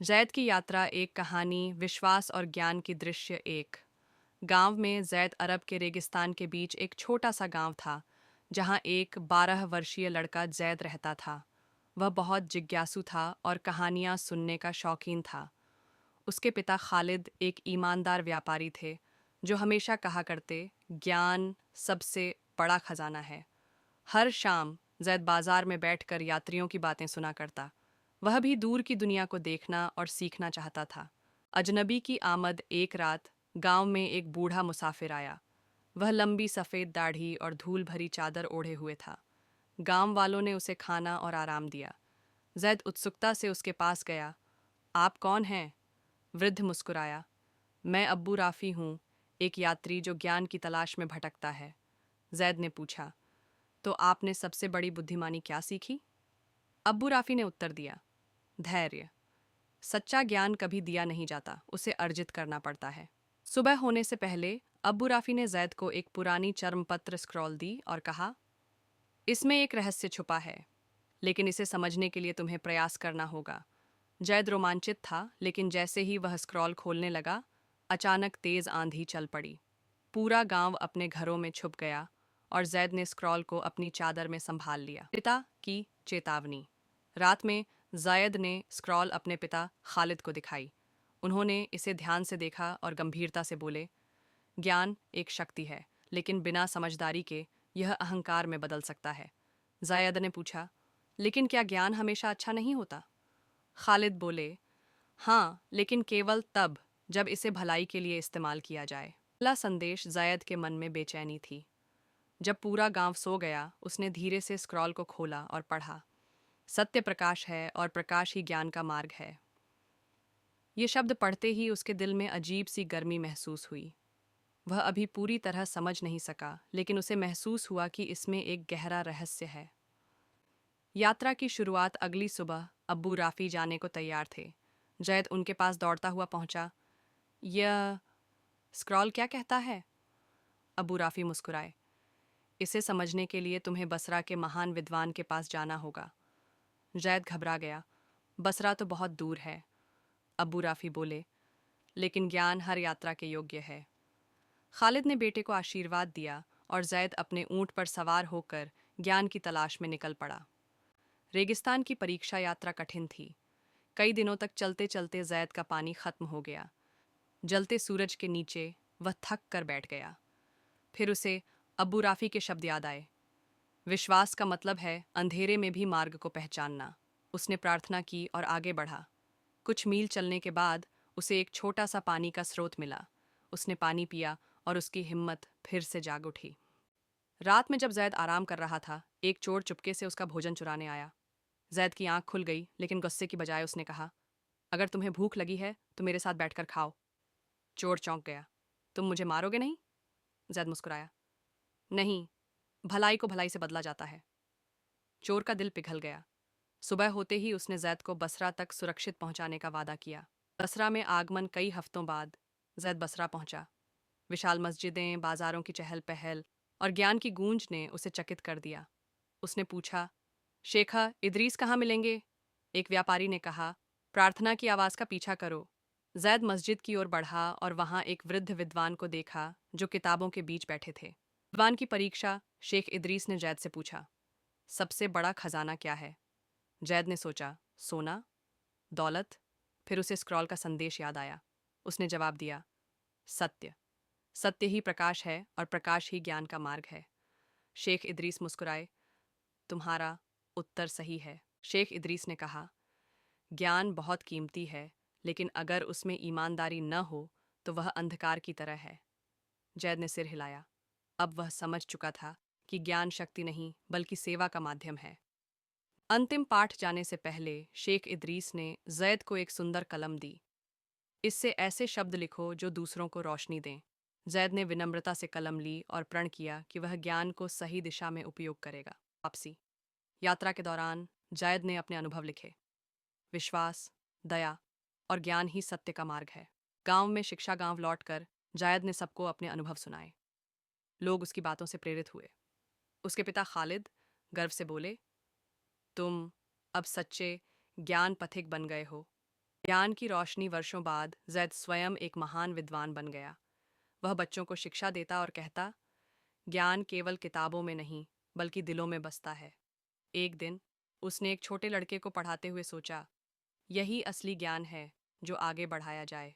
जैद की यात्रा एक कहानी, विश्वास और ज्ञान की दृश्य एक गांव में जैद अरब के रेगिस्तान के बीच एक छोटा सा गांव था जहां एक 12 वर्षीय लड़का जैद रहता था। वह बहुत जिज्ञासु था और कहानियां सुनने का शौकीन था। उसके पिता खालिद एक ईमानदार व्यापारी थे जो हमेशा कहा करते, ज्ञान सबसे बड़ा खजाना है। हर शाम जैद बाजार में बैठकर यात्रियों की बातें सुना करता। वह भी दूर की दुनिया को देखना और सीखना चाहता था। अजनबी की आमद एक रात गांव में एक बूढ़ा मुसाफिर आया। वह लंबी सफ़ेद दाढ़ी और धूल भरी चादर ओढ़े हुए था। गांव वालों ने उसे खाना और आराम दिया। जैद उत्सुकता से उसके पास गया। आप कौन हैं? वृद्ध मुस्कुराया। मैं अब्बू राफ़ी हूँ, एक यात्री जो ज्ञान की तलाश में भटकता है। जैद ने पूछा, तो आपने सबसे बड़ी बुद्धिमानी क्या सीखी? अब्बू राफ़ी ने उत्तर दिया, धैर्य। सच्चा ज्ञान कभी दिया नहीं जाता, उसे अर्जित करना पड़ता है। सुबह होने से पहले अब्बू राफ़ी ने जैद को एक पुरानी चर्मपत्र स्क्रॉल दी और कहा, इसमें एक रहस्य छुपा है, लेकिन इसे समझने के लिए तुम्हें प्रयास करना होगा। जैद रोमांचित था, लेकिन जैसे ही वह स्क्रॉल खोलने लगा, अचानक तेज आंधी चल पड़ी। पूरा गांव अपने घरों में छुप गया और जैद ने स्क्रॉल को अपनी चादर में संभाल लिया। पिता की चेतावनी। रात में जायद ने स्क्रॉल अपने पिता खालिद को दिखाई। उन्होंने इसे ध्यान से देखा और गंभीरता से बोले, ज्ञान एक शक्ति है, लेकिन बिना समझदारी के यह अहंकार में बदल सकता है। जायद ने पूछा, लेकिन क्या ज्ञान हमेशा अच्छा नहीं होता? खालिद बोले, हाँ, लेकिन केवल तब जब इसे भलाई के लिए इस्तेमाल किया जाए। पहला संदेश जायद के मन में बेचैनी थी। जब पूरा गांव सो गया, उसने धीरे से स्क्रॉल को खोला और पढ़ा, सत्य प्रकाश है और प्रकाश ही ज्ञान का मार्ग है। ये शब्द पढ़ते ही उसके दिल में अजीब सी गर्मी महसूस हुई। वह अभी पूरी तरह समझ नहीं सका, लेकिन उसे महसूस हुआ कि इसमें एक गहरा रहस्य है। यात्रा की शुरुआत अगली सुबह अब्बू राफ़ी जाने को तैयार थे। जैद उनके पास दौड़ता हुआ पहुंचा। यह स्क्रॉल क्या कहता है? अब्बू राफ़ी मुस्कुराए। इसे समझने के लिए तुम्हें बसरा के महान विद्वान के पास जाना होगा। जैद घबरा गया। बसरा तो बहुत दूर है। अब्बू राफ़ी बोले, लेकिन ज्ञान हर यात्रा के योग्य है। खालिद ने बेटे को आशीर्वाद दिया और जैद अपने ऊंट पर सवार होकर ज्ञान की तलाश में निकल पड़ा। रेगिस्तान की परीक्षा यात्रा कठिन थी। कई दिनों तक चलते चलते जैद का पानी खत्म हो गया। जलते सूरज के नीचे वह थक कर बैठ गया। फिर उसे अब्बू राफ़ी के शब्द याद आए, विश्वास का मतलब है अंधेरे में भी मार्ग को पहचानना। उसने प्रार्थना की और आगे बढ़ा। कुछ मील चलने के बाद उसे एक छोटा सा पानी का स्रोत मिला। उसने पानी पिया और उसकी हिम्मत फिर से जाग उठी। रात में जब जैद आराम कर रहा था, एक चोर चुपके से उसका भोजन चुराने आया। जैद की आंख खुल गई, लेकिन गुस्से की बजाय उसने कहा, अगर तुम्हें भूख लगी है तो मेरे साथ बैठकर खाओ। चोर चौंक गया। तुम मुझे मारोगे नहीं? जैद मुस्कुराया। नहीं, भलाई को भलाई से बदला जाता है। चोर का दिल पिघल गया। सुबह होते ही उसने जैद को बसरा तक सुरक्षित पहुंचाने का वादा किया। बसरा में आगमन कई हफ्तों बाद जैद बसरा पहुंचा। विशाल मस्जिदें, बाजारों की चहल पहल और ज्ञान की गूंज ने उसे चकित कर दिया। उसने पूछा, शेखा इदरीस कहाँ मिलेंगे? एक व्यापारी ने कहा, प्रार्थना की आवाज़ का पीछा करो। जैद मस्जिद की ओर बढ़ा और वहां एक वृद्ध विद्वान को देखा जो किताबों के बीच बैठे थे। विद्वान की परीक्षा। शेख इदरीस ने जैद से पूछा, सबसे बड़ा खजाना क्या है? जैद ने सोचा, सोना, दौलत। फिर उसे स्क्रॉल का संदेश याद आया। उसने जवाब दिया, सत्य। सत्य ही प्रकाश है और प्रकाश ही ज्ञान का मार्ग है। शेख इदरीस मुस्कुराए, तुम्हारा उत्तर सही है। शेख इदरीस ने कहा, ज्ञान बहुत कीमती है, लेकिन अगर उसमें ईमानदारी न हो तो वह अंधकार की तरह है। जैद ने सिर हिलाया। अब वह समझ चुका था कि ज्ञान शक्ति नहीं बल्कि सेवा का माध्यम है। अंतिम पाठ जाने से पहले शेख इदरीस ने जैद को एक सुंदर कलम दी। इससे ऐसे शब्द लिखो जो दूसरों को रोशनी दें। जैद ने विनम्रता से कलम ली और प्रण किया कि वह ज्ञान को सही दिशा में उपयोग करेगा। वापसी। यात्रा के दौरान जैद ने अपने अनुभव लिखे। विश्वास, दया और ज्ञान ही सत्य का मार्ग है। गांव में शिक्षा गांव लौटकर जायद ने सबको अपने अनुभव सुनाए। लोग उसकी बातों से प्रेरित हुए। उसके पिता खालिद गर्व से बोले, तुम अब सच्चे ज्ञान पथिक बन गए हो। ज्ञान की रोशनी वर्षों बाद जैद स्वयं एक महान विद्वान बन गया। वह बच्चों को शिक्षा देता और कहता, ज्ञान केवल किताबों में नहीं, बल्कि दिलों में बसता है। एक दिन उसने एक छोटे लड़के को पढ़ाते हुए सोचा, यही असली ज्ञान है जो आगे बढ़ाया जाए।